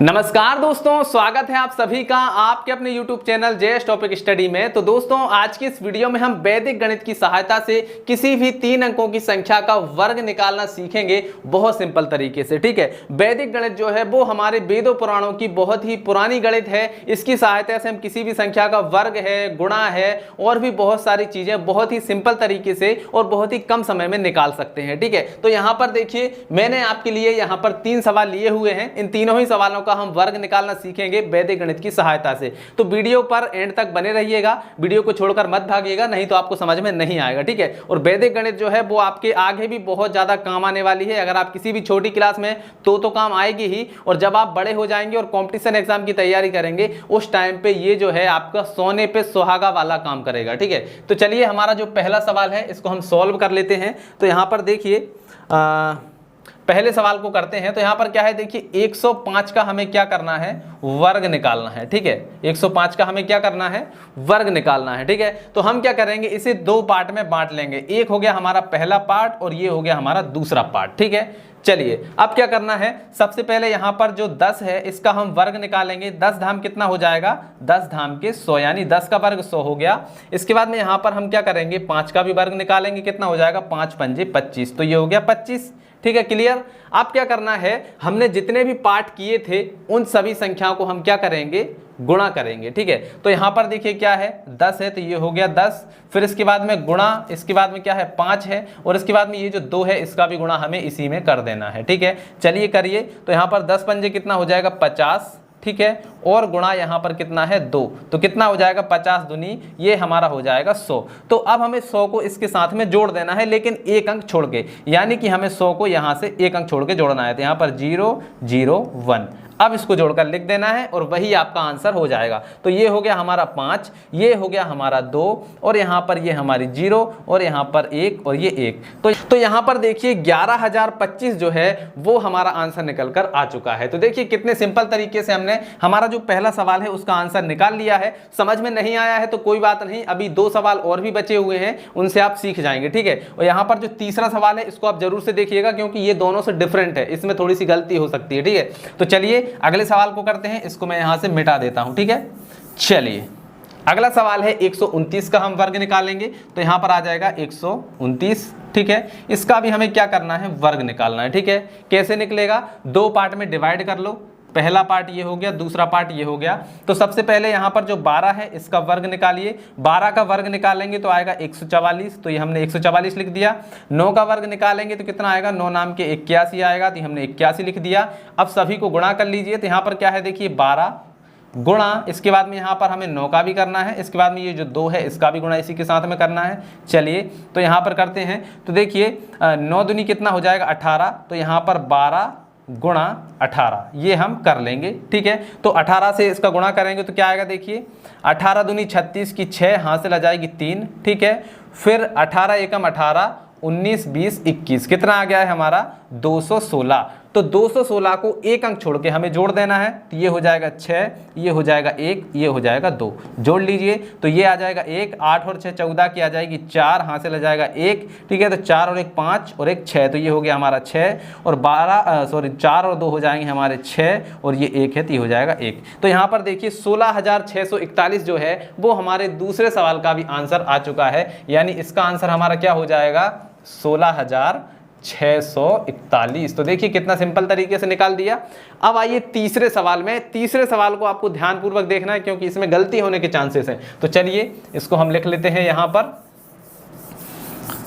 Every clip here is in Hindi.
नमस्कार दोस्तों, स्वागत है आप सभी का आपके अपने YouTube channel JS topic study में। तो दोस्तों, आज की इस वीडियो में हम वैदिक गणित की सहायता से किसी भी 3 अंकों की संख्या का वर्ग निकालना सीखेंगे बहुत सिंपल तरीके से। ठीक है, वैदिक गणित जो है वो हमारे वेदों पुराणों की बहुत ही पुरानी गणित है। इसकी सहायता से हम किसी भी संख्या का वर्ग है, गुणा है और भी बहुत सारी चीजें बहुत ही सिंपल तरीके से और बहुत ही कम समय में निकाल सकते हैं। ठीक है, तो यहाँ पर देखिए, मैंने आपके लिए यहाँ पर 3 सवाल लिए हुए हैं। इन तीनों ही सवालों का हम वर्ग निकालना सीखेंगे वैदिक गणित की सहायता से। तो वीडियो पर एंड तक बने रहिएगा, वीडियो को छोड़कर मत भागिएगा, नहीं तो आपको समझ में नहीं आएगा। ठीक है, और वैदिक गणित जो है वो आपके आगे भी बहुत ज्यादा काम आने वाली है। अगर आप किसी भी छोटी क्लास में तो काम आएगी ही, और जब आप बड़े हो जाएंगे और कॉम्पिटिशन एग्जाम की तैयारी करेंगे उस टाइम पे ये जो है आपका सोने पे सुहागा वाला काम करेगा। ठीक है, तो चलिए हमारा जो पहला सवाल है इसको हम सॉल्व कर लेते हैं। तो यहां पर देखिए, पहले सवाल को करते हैं। तो यहां पर क्या है, देखिए 105 का हमें क्या करना है, वर्ग निकालना है। ठीक है, 105 का हमें क्या करना है, वर्ग निकालना है। ठीक है, तो हम क्या करेंगे, इसे 2 पार्ट में बांट लेंगे। एक हो गया हमारा पहला पार्ट और ये हो गया हमारा दूसरा पार्ट। ठीक है, चलिए अब क्या करना है, सबसे पहले यहां पर जो 10 है इसका हम वर्ग निकालेंगे। 10 धाम कितना हो जाएगा, 10 धाम के 100, यानी 10 का वर्ग 100 हो गया। इसके बाद में यहां पर हम क्या करेंगे, 5 का भी वर्ग निकालेंगे। कितना हो जाएगा, 5 पंजे 25, तो ये हो गया 25। ठीक है, क्लियर। अब क्या करना है, हमने जितने भी पार्ट किए थे उन सभी संख्याओं को हम क्या करेंगे, गुणा करेंगे। ठीक है, तो यहां पर देखिए क्या है, 10 है तो ये हो गया 10, फिर इसके बाद में गुणा, इसके बाद में क्या है 5 है, और इसके बाद में ये जो 2 है इसका भी गुणा हमें इसी में कर देना है। ठीक है, चलिए करिए। तो यहां पर 10 पंजे कितना हो जाएगा, 50। ठीक है, और गुणा यहां पर कितना है 2, तो कितना हो जाएगा 50 दूनी, ये हमारा हो जाएगा 100। तो अब हमें 100 को इसके साथ में जोड़ देना है, लेकिन एक अंक छोड़ के, यानी कि हमें 100 को यहां से एक अंक छोड़ के जोड़ना है। तो यहां पर 0 0 1, अब इसको जोड़कर लिख देना है और वही आपका आंसर हो जाएगा। तो ये हो गया हमारा 5, ये हो गया हमारा 2, और यहाँ पर ये हमारी 0, और यहाँ पर 1 और ये 1। तो यहाँ पर देखिए 11,025 जो है वो हमारा आंसर निकल कर आ चुका है। तो देखिए कितने सिंपल तरीके से हमने हमारा जो पहला सवाल है उसका आंसर निकाल लिया है। समझ में नहीं आया है तो कोई बात नहीं, अभी 2 सवाल और भी बचे हुए हैं, उनसे आप सीख जाएंगे। ठीक है, और यहाँ पर जो तीसरा सवाल है इसको आप जरूर से देखिएगा, क्योंकि ये दोनों से डिफरेंट है, इसमें थोड़ी सी गलती हो सकती है। ठीक है, तो चलिए अगले सवाल को करते हैं। इसको मैं यहां से मिटा देता हूं। ठीक है, चलिए अगला सवाल है 129 का हम वर्ग निकालेंगे। तो यहां पर आ जाएगा 129। ठीक है, इसका भी हमें क्या करना है, वर्ग निकालना है। ठीक है, कैसे निकलेगा, 2 पार्ट में डिवाइड कर लो। पहला पार्ट ये हो गया, दूसरा पार्ट ये हो गया। तो सबसे पहले यहां पर जो 12 है इसका वर्ग निकालिए। 12 का वर्ग निकालेंगे तो आएगा 144, तो ये हमने 144 लिख दिया। 9 का वर्ग निकालेंगे तो कितना आएगा, 9 नाम के 81 आएगा, तो हमने 81 लिख दिया। अब सभी को गुणा कर लीजिए। तो यहाँ पर क्या है, देखिए 12 गुणा, इसके बाद में यहाँ पर हमें 9 का भी करना है, इसके बाद में ये जो 2 है इसका भी गुणा इसी के साथ में करना है। चलिए तो यहाँ पर करते हैं। तो देखिए 9 दूनी कितना हो जाएगा 18, तो यहाँ पर 12 गुणा 18 ये हम कर लेंगे। ठीक है, तो 18 से इसका गुणा करेंगे तो क्या आएगा, देखिए 18 दूनी 36 की 6 हासिल आ जाएगी 3। ठीक है, फिर 18 एकम 18, 19 20 21, कितना आ गया है हमारा 216। तो 216 को एक अंक छोड़ के हमें जोड़ देना है। तो ये हो जाएगा 6, ये हो जाएगा 1, ये हो जाएगा 2, जोड़ लीजिए। तो ये आ जाएगा 1, 8 और 6 14 की आ जाएगी 4, हासिल आ जाएगा 1। ठीक है, तो 4 और 1 5 और 1 6, तो ये हो गया हमारा 6, और 4 और 2 हो जाएंगे हमारे 6, और ये 1 है तो ये हो जाएगा 1। तो यहाँ पर देखिए 16,641 जो है वो हमारे दूसरे सवाल का भी आंसर आ चुका है, यानी इसका आंसर हमारा क्या हो जाएगा, 16,641। तो देखिए कितना सिंपल तरीके से निकाल दिया। अब आइए तीसरे सवाल में। तीसरे सवाल को आपको ध्यानपूर्वक देखना है, क्योंकि इसमें गलती होने के चांसेस हैं। तो चलिए इसको हम लिख लेते हैं यहां पर।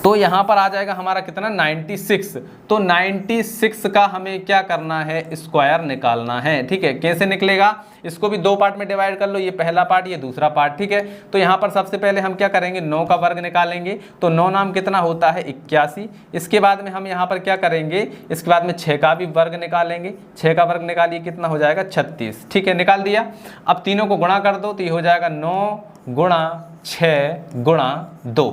तो यहां पर आ जाएगा हमारा कितना, 96। तो 96 का हमें क्या करना है, स्क्वायर निकालना है। ठीक है, कैसे निकलेगा, इसको भी 2 पार्ट में डिवाइड कर लो, ये पहला पार्ट ये दूसरा पार्ट। ठीक है, तो यहां पर सबसे पहले हम क्या करेंगे, 9 का वर्ग निकालेंगे। तो 9 नाम कितना होता है 81। इसके बाद में हम यहां पर क्या करेंगे, इसके बाद में 6 का भी वर्ग निकालेंगे। 6 का वर्ग निकालिए, कितना हो जाएगा 36। ठीक है, निकाल दिया। अब तीनों को गुणा कर दो, तो ये हो जाएगा 9 गुणा 6 गुणा 2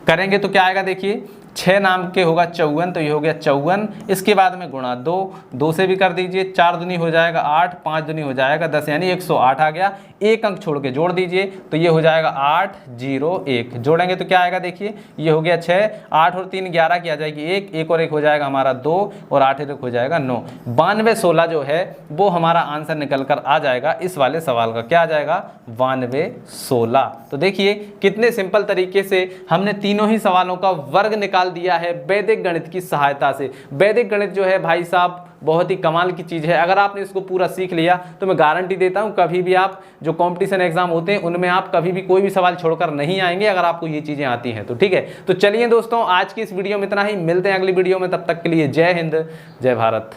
करेंगे तो क्या आएगा, देखिए 6 नाम के होगा 54, तो ये हो गया 54। इसके बाद में गुणा 2, 2 से भी कर दीजिए, 4 दूनी हो जाएगा 8, 5 दूनी हो जाएगा 10, यानी 108 आ गया। एक अंक छोड़ के जोड़ दीजिए, तो ये हो जाएगा 801। जोड़ेंगे तो क्या आएगा, देखिए ये हो गया 6, 8 और 3 11 की आ जाएगी 1, 1 और 1 हो जाएगा हमारा 2, और 8 1 हो जाएगा 9। 9216 जो है वो हमारा आंसर निकल कर आ जाएगा इस वाले सवाल का। क्या आ जाएगा, 9216। तो देखिए कितने सिंपल तरीके से हमने तीनों ही सवालों का वर्ग निकाल दिया है वैदिक गणित की सहायता से। वैदिक गणित जो है भाई साहब बहुत ही कमाल की चीज़ है। अगर आपने इसको पूरा सीख लिया तो मैं गारंटी देता हूं कभी भी आप जो कंपटीशन एग्जाम होते हैं उनमें आप कभी भी कोई भी सवाल छोड़कर नहीं आएंगे, अगर आपको ये चीज़ें आती हैं तो। ठीक है, तो चलिए दोस्तों आज की इस वीडियो में इतना ही, मिलते हैं अगली वीडियो में, तब तक के लिए जय हिंद, जय भारत।